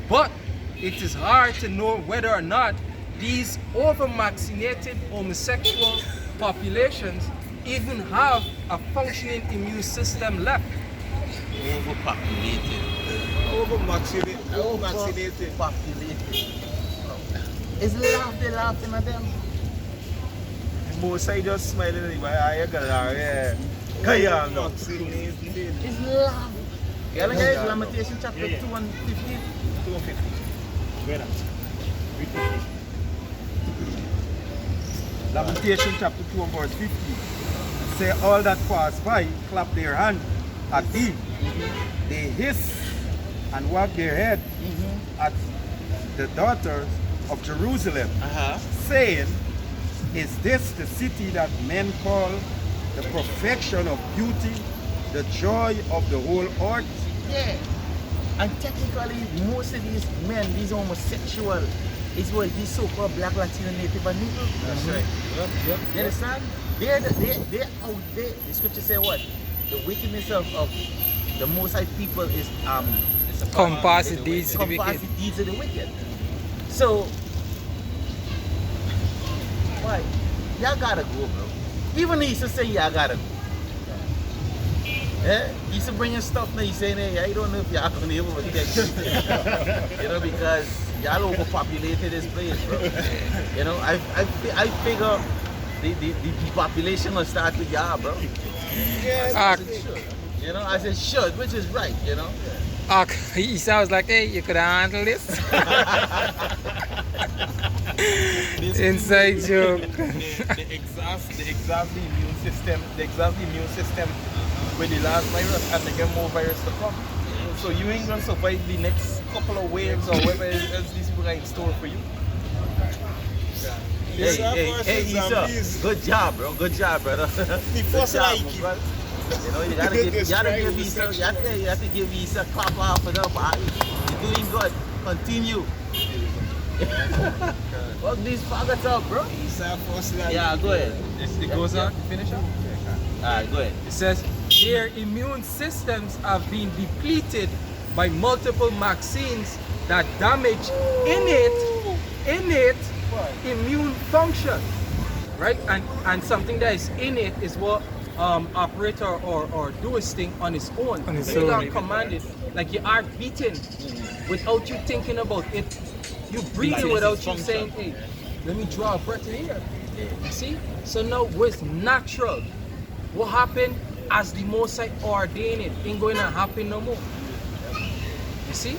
but it is hard to know whether or not these over-vaccinated homosexual populations even have a functioning immune system left. Overpopulated. Over-vaccinated. Overpopulated. It's laugh, they're laughing at them. Most I just smiling at you, I got yeah. Kaya no. It's laugh. Yeah, look at Lamentation chapter 2 and 15. 2 and 50. Where at? Read 50. Lamentation chapter 2 and verse 50. Say all that pass by clap their hand at thee. They hiss and wag their head at the daughters of Jerusalem, saying, is this the city that men call the perfection of beauty, the joy of the whole earth? Yeah. And technically, most of these men, these homosexual, is what these so-called black, Latino, native, and Negro. That's right. Yep. You understand? They're out there. The scripture say what? The wickedness of the Most High people is Compass the deeds of the compass wicked. the deeds of the wicked. So, why? Y'all gotta go, bro. Even he used to say y'all gotta go. Yeah? He used to bring in stuff now. He's saying, hey, I don't know if y'all gonna be able to get you know, because y'all overpopulated this place, bro. You know, I figure the population will start with y'all, bro. As it should. You know, as it should, which is right, you know. He sounds like, hey, you could handle this. Inside joke. They exhaust the immune system. They exhaust the immune system with the last virus and they get more virus to come. So you ain't gonna survive the next couple of waves or whatever else these people are in store for you. Hey, Issa, good job, bro. Good job, brother. The first like it. Brother. You know, you gotta give Issa, you have to give Issa a clap off for them. You're doing good. Continue. Fuck these faggots up, bro. Yeah, go ahead. It goes on. Finish it. Alright, go ahead. It says their immune systems have been depleted by multiple vaccines that damage innate immune function, right? And something that is innate is what operator or do his thing on his own. You don't command it, like your heart beating without you thinking about it. You breathing without you saying, hey, let me draw a breath in here. You see? So now what's natural? What happened as the Most High ordained it ain't going to happen no more. You see?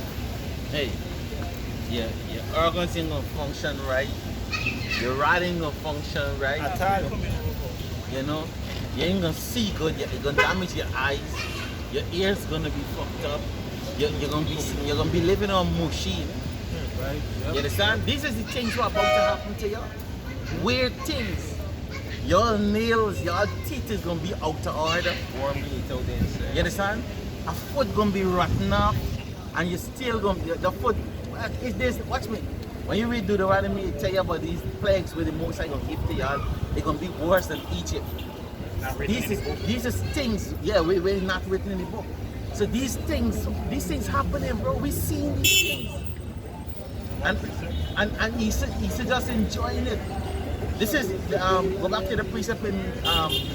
Hey, yeah, your organs ain't gonna function right. Your rod ain't gonna function right. At all. You know, you ain't gonna see good. You're gonna damage your eyes. Your ears gonna be fucked up. You're gonna be living on machine. Right? You understand? These are the things what about to happen to you. Weird things. Your nails, your teeth is gonna be out of order. Warm meat out there. You understand? A foot gonna be rotten off, and you still gonna the foot. Is this? Watch me. When you read Deuteronomy, it tell you about these plagues where the Most High gonna give to y'all. They're gonna be worse than Egypt. These are things. Yeah, we're not written in the book. So these things happening, bro. We seen these things, and he's just enjoying it. This is go back to the precept in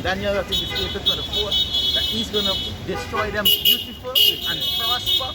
Daniel, I think it's 8:24, that he's gonna destroy them beautiful and prosper.